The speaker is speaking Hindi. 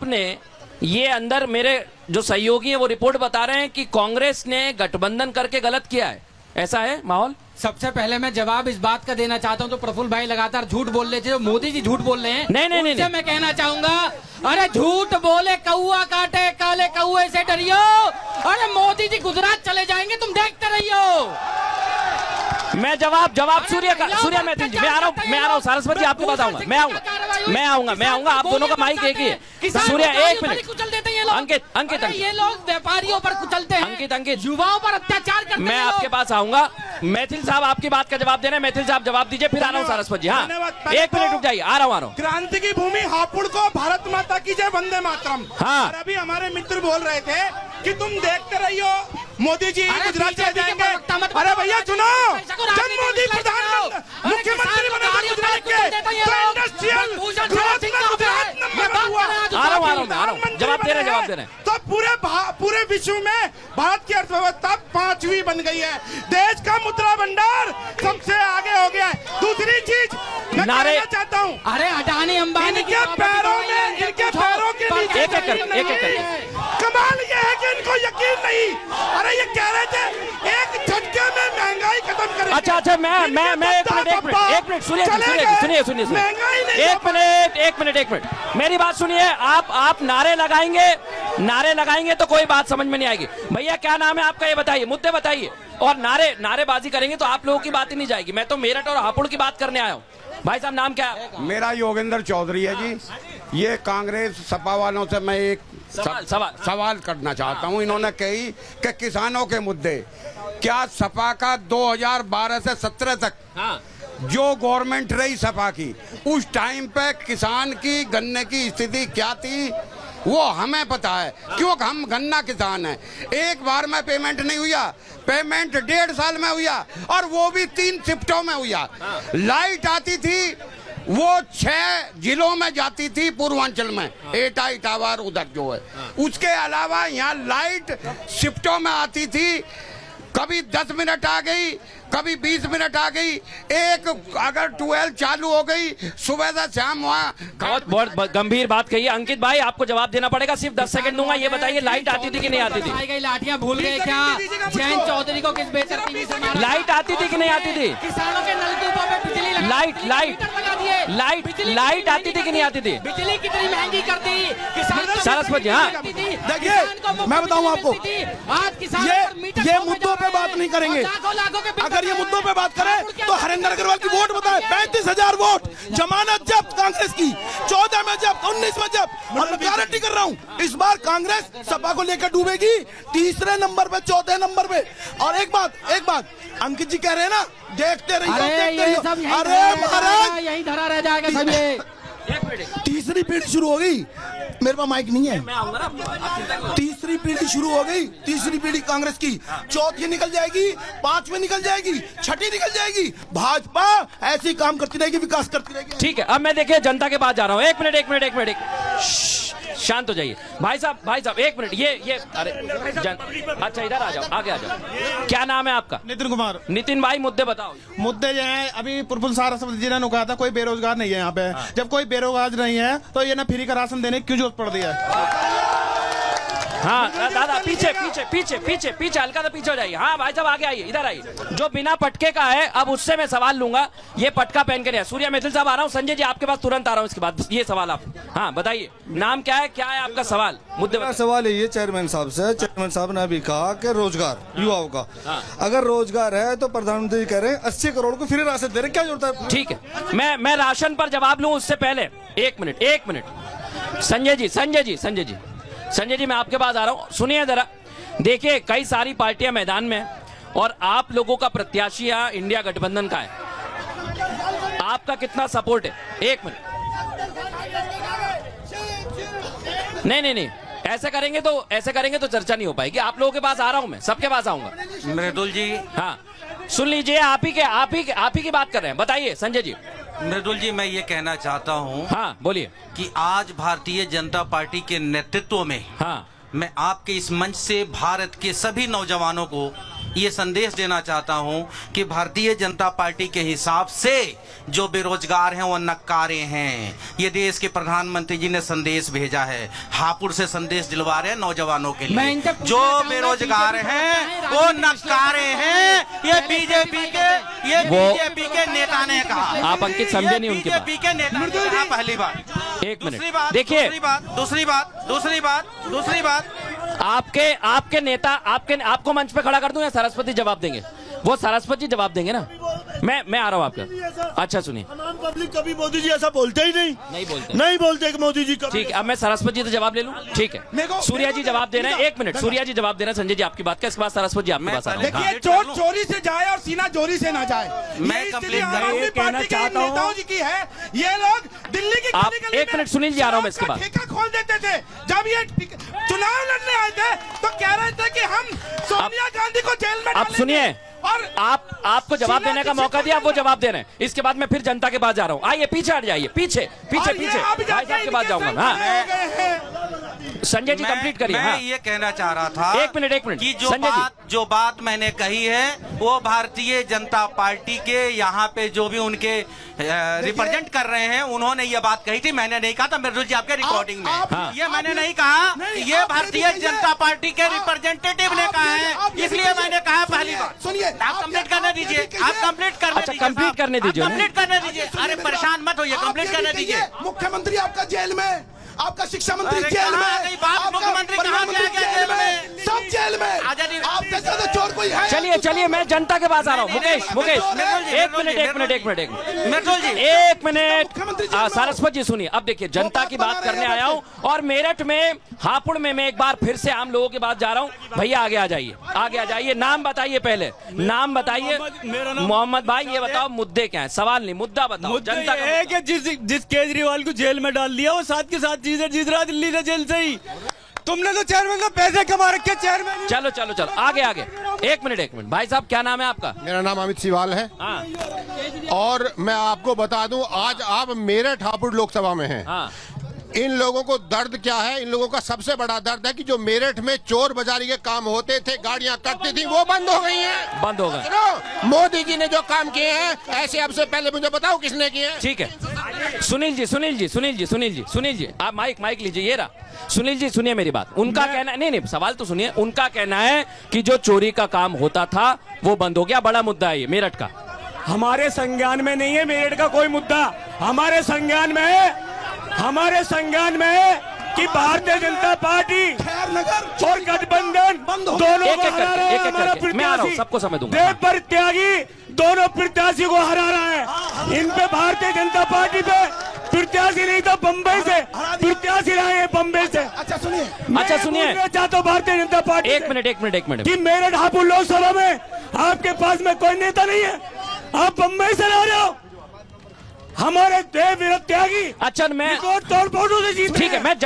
आपने ये अंदर मेरे जो सहयोगी हैं वो रिपोर्ट बता रहे हैं कि कांग्रेस ने गठबंधन करके गलत किया है, ऐसा है माहौल? सबसे पहले मैं जवाब इस बात का देना चाहता हूं, तो प्रफुल्ल भाई लगातार झूठ बोल रहे थे, मोदी जी झूठ बोल रहे हैं। नहीं। मैं कहना चाहूंगा, अरे झूठ बोले कौआ काटे, काले कौए से डरियो। अरे मोदी जी गुजरात चले जाएंगे, तुम देखते रहियो। मैं जवाब सूर्या मैथिल जी, मैं आ रहा हूँ सरस्वती, आपके पास आऊंगा, मैं आऊंगा, आप दोनों का माइक एक ही है। सूर्या एक मिनट, कुचल देते हैं अंकित, ये लोग व्यापारियों पर कुचलते हैं, अंकित युवाओं पर अत्याचार करते हैं। मैं आपके पास आऊंगा। मैथिल साहब आपकी बात का जवाब दे रहे हैं, मैथिल साहब जवाब दीजिए, फिर आ रहा हूँ सरस्वती जी। हाँ, एक मिनट रुक जाइए, आ रहा हूँ। क्रांति की भूमि हापुड़ को भारत माता की जय, वंदे मातरम। हाँ। और अभी हमारे मित्र बोल रहे थे कि तुम देखते रहियो मोदी जी गुजरात चले जाएंगे। अरे भैया सुनो, जब मोदी प्रधानमंत्री मुख्यमंत्री बने गुजरात के, तो इंडस्ट्रियल ग्रोथ में गुजरात नंबर हुआ। आ रहा हूँ, जवाब दे रहे हैं। तो पूरे विश्व में भारत की अर्थव्यवस्था 5वीं बन गई है, देश का मुद्रा भंडार सबसे आगे हो गया है। दूसरी चीज मैं कहना चाहता हूँ, अरे अडानी अंबानी इनके पैरों के नीचे एक कमाल ये है कि इनको यकीन नहीं। अरे ये कह रहे थे एक झटके में महंगाई खत्म करेंगे। अच्छा, मैं एक मिनट सुनिए, एक मिनट मेरी बात सुनिए। आप नारे लगाएंगे तो कोई बात समझ में नहीं आएगी। भैया क्या नाम है आपका, ये बताइए, मुद्दे बताइए। और नारेबाजी करेंगे तो आप लोगों की बात ही नहीं जाएगी। मैं तो मेरठ और हापुड़ की बात करने आया हूँ। भाई साहब नाम क्या है? मेरा योगेंद्र चौधरी है जी। ये कांग्रेस सपा वालों से मैं एक सवाल करना चाहता हूँ। इन्होंने कही कि किसानों के मुद्दे, क्या सपा का 2012 से 17 तक जो गवर्नमेंट रही सपा की, उस टाइम पे किसान की गन्ने की स्थिति क्या थी वो हमें पता है, क्योंकि हम गन्ना किसान हैं। एक बार में पेमेंट नहीं हुआ, पेमेंट 1.5 साल में हुआ, और वो भी 3 शिफ्टों में हुआ। लाइट आती थी वो 6 जिलों में जाती थी, पूर्वांचल में एटा इटावा उधर जो है। उसके अलावा यहाँ लाइट शिफ्टों में आती थी, कभी 10 मिनट आ गई, कभी 20 मिनट आ गई। एक अगर 12 चालू हो गई सुबह से शाम, वहाँ बहुत गंभीर बात कही है। अंकित भाई आपको जवाब देना पड़ेगा, सिर्फ 10 सेकंड दूंगा। ये बताइए लाइट आती थी कि नहीं आती थी? लाठियां भूल गए क्या? जयंत चौधरी को किस बेचैनी से मारा? लाइट आती थी कि नहीं आती थी? किसानों के नलकूपों पे बिजली लगा, लाइट आती थी कि नहीं आती थी? बिजली कितनी महंगी कर दी सरस्वती। हाँ देखिए, मैं बताऊं आपको, आज किसान ये मुद्दों पे बात नहीं करेंगे। अगर ये मुद्दों पे बात करें तो हरेंद्र अग्रवाल की वोट बताएं, 35,000 वोट, जमानत जब्त कांग्रेस की, 14 में जब्त, 19 में जब्त। और मैं गारंटी कर रहा हूं इस बार कांग्रेस सपा को लेकर डूबेगी, 3रे नंबर पे, 4थे नंबर पे। और एक बात अंकित जी कह रहे हैं ना, देखते रहिए। अरे महाराज यही धरा रह जाएगा सब। ये तीसरी पीढ़ी शुरू हो गई, मेरे पास माइक नहीं है। तीसरी पीढ़ी शुरू हो गई, तीसरी पीढ़ी कांग्रेस की, चौथी निकल जाएगी, 5वीं निकल जाएगी, 6ठी निकल जाएगी। भाजपा ऐसी काम करती रहेगी, विकास करती रहेगी। ठीक है, अब मैं देखिए जनता के पास जा रहा हूँ। एक मिनट शांत हो जाइए। भाई साहब 1 मिनट। ये अरे अच्छा इधर आ जाओ, आगे आ जाओ। क्या नाम है आपका? नितिन कुमार। नितिन भाई मुद्दे बताओ। मुद्दे जो है, अभी प्रफुल्ल सरस्वती जी ने कहा था कोई बेरोजगार नहीं है यहाँ पे। जब कोई बेरोजगार नहीं है तो ये ना फ्री का राशन देने की क्यों जरूरत पड़ रही है? हाँ दादा पीछे हल्का सा पीछे हो जाइए। हाँ भाई साहब आगे आइए, इधर आइए। जो बिना पटके का है अब उससे मैं सवाल लूंगा, ये पटका पहन के नहीं। सूर्या मैथिल साहब आ रहा हूँ, संजय जी आपके पास तुरंत आ रहा हूँ इसके बाद। ये सवाल आप हाँ बताइए, नाम क्या है आपका सवाल? मुद्दे सवाल है ये चेयरमैन साहब से। चेयरमैन साहब ने अभी कहा कि रोजगार युवाओं का, अगर रोजगार है तो प्रधानमंत्री कह रहे हैं 80 करोड़ को फ्री राशन दे रहे, क्या जरूरत है? ठीक है, मैं राशन पर जवाब लूं उससे पहले 1 मिनट। संजय जी मैं आपके पास आ रहा हूं, सुनिए जरा। देखिए कई सारी पार्टियां मैदान में और आप लोगों का प्रत्याशी इंडिया गठबंधन का है, आपका कितना सपोर्ट है? 1 मिनट। नहीं ऐसे करेंगे तो चर्चा नहीं हो पाएगी। आप लोगों के पास आ रहा हूं, मैं सबके पास आऊंगा। मृदुल जी, हाँ सुन लीजिए, आप ही की बात कर रहे हैं, बताइए संजय जी। मृदुल जी, मैं ये कहना चाहता हूँ, हाँ बोलिए, कि आज भारतीय जनता पार्टी के नेतृत्व में हाँ मैं आपके इस मंच से भारत के सभी नौजवानों को ये संदेश देना चाहता हूं कि भारतीय जनता पार्टी के हिसाब से जो बेरोजगार हैं वो नक्कारे हैं। ये देश के प्रधानमंत्री जी ने संदेश भेजा है, हापुड़ से संदेश दिलवा रहे हैं नौजवानों के मैं लिए। इनसे पूछना जो चाहूंगा बेरोजगार बीजेपी हैं को वो बताएं, नक्कारे हैं, ये बीजेपी के नेता ने कहा। आप अंकित समझे नहीं उनकी बात। बीजेपी के नेता ने कहा पहली बात। एक मिनट, दूसरी बात, देखिए। दूसरी बात आपके नेता आपको मंच पे खड़ा कर दूं या सरस्वती जवाब देंगे? वो सरस्वती जवाब देंगे ना। मैं आ रहा हूं आपका। अच्छा सुनिए, आम पब्लिक कभी मोदी जी ऐसा बोलते ही नहीं, नहीं बोलते कि मोदी जी कभी। ठीक है, अब मैं सरस्वती जी जवाब ले लूं? ठीक है, सूर्या जी जवाब दे रहे हैं। एक मिनट, सूर्या जी जवाब दे रहे हैं संजय जी आपकी बात का, इसके बाद सरस्वती जी आपके पास आ रहे हैं। देखिए, चोट चोरी से जाए और सीना चोरी से ना जाए। मैं ये कंप्लेंट स्थिति आम आदमी कहना पार्टी के चाहता हूं। नेताओं जी की है। ये लोग दिल्ली की आप गली-गली एक में मिनट सुनील जी, आ रहा हूं मैं इसके शराब बाद। का ठेका खोल देते थे। जब ये चुनाव लड़ने आए थे तो कह रहे थे कि हम सोनिया गांधी को जेल में अब डालेंगे। सुनिए, और आपको जवाब देने का मौका दिया, वो जवाब दे रहे हैं। इसके बाद मैं फिर जनता के पास जा रहा हूँ। आइए पीछे हट जाइए, पीछे और ये अब भाई साहब के पास जाऊंगा। हाँ संजय जी कंप्लीट करिए। मैं हाँ ये कहना चाह रहा था एक मिनट कि संजय जी, जो बात मैंने कही है वो भारतीय जनता पार्टी के यहाँ पे जो भी उनके रिप्रेजेंट कर रहे हैं उन्होंने ये बात कही थी। मैंने नहीं कहा था मिर्जुल जी आपके रिकॉर्डिंग में। हाँ। ये मैंने नहीं कहा, ये भारतीय जनता पार्टी के रिप्रेजेंटेटिव ने कहा है, इसलिए मैंने कहा पहली बार। सुनिए, आप कंप्लीट करने दीजिए, आप कंप्लीट करने अच्छा, दीजिए, कंप्लीट करने दीजिए उन्हें। कंप्लीट करने दीजिए। अरे परेशान मत होइए, कंप्लीट करने दीजिए। मुख्यमंत्री आपका जेल में, आपका शिक्षा मंत्री अरे जेल कहाँ में, गई बात? आपका मुख्यमंत्री कहाँ प्रधानमंत्री गया जेल में? सब जेल में। आजादी- आपसे ज्यादा चोर कोई है? चलिए मैं जनता के पास आ रहा हूँ। मुकेश एक मिनट मिर्जुल जी एक मिनट सरस्वती जी सुनिए। अब देखिए, जनता की बात करने आया हूँ और मेरठ में हापुड़ में मैं एक बार फिर से आम लोगों के पास जा रहा हूँ। भैया आगे आ जाइए, नाम बताइए, पहले नाम बताइए। मोहम्मद भाई ये बताओ मुद्दे क्या है? सवाल नहीं, मुद्दा बताओ। जनता का है कि जिस केजरीवाल को जेल में डाल दिया वो साथ के साथ जीत रहा दिल्ली से जेल से ही। तुमने तो चेयरमैन का पैसे कमा रखे चेयरमैन। चलो आगे एक मिनट भाई साहब, क्या नाम है आपका? मेरा नाम अमित सिवाल है। हाँ और मैं आपको बता दूं, आज आप मेरठ हापुड़ लोकसभा में हैं। हाँ इन लोगों को दर्द क्या है? इन लोगों का सबसे बड़ा दर्द है कि जो मेरठ में चोर बाजारी के काम होते थे, गाड़ियां कटती थी, वो बंद हो गई हैं। बंद हो गए। सुनो, मोदी जी ने जो काम किए हैं, ऐसे अब से पहले मुझे बताओ किसने किए हैं? ठीक है, सुनील जी आप माइक लीजिए। ये रहा सुनील जी, सुनिए मेरी बात। उनका कहना नहीं, सवाल तो सुनिए। उनका कहना है कि जो चोरी का काम होता था वो बंद हो गया। बड़ा मुद्दा है ये मेरठ का। हमारे संज्ञान में नहीं है मेरठ का कोई मुद्दा। हमारे संज्ञान में है कि भारतीय जनता पार्टी और गठबंधन दोनों एक को एक हरा रहा है। करके हमारा मैं आ रहा हूँ, प्रत्याशी सबको समय दूंगा। देव परित्यागी दोनों प्रत्याशी को हरा रहा है। इन पे भारतीय जनता पार्टी पे प्रत्याशी नहीं था, बम्बई से प्रत्याशी रहे हैं, बम्बई से। अच्छा सुनिए, मैं चाहता हूँ भारतीय जनता पार्टी एक मिनट कि मेरठ हापुड़ लोकसभा में आपके पास में कोई नेता नहीं है, आप बम्बई से ला रहे हो। हमारे देव त्यागी अच्छा मैं तोड़ फोटो से जीत ठीक है, मैं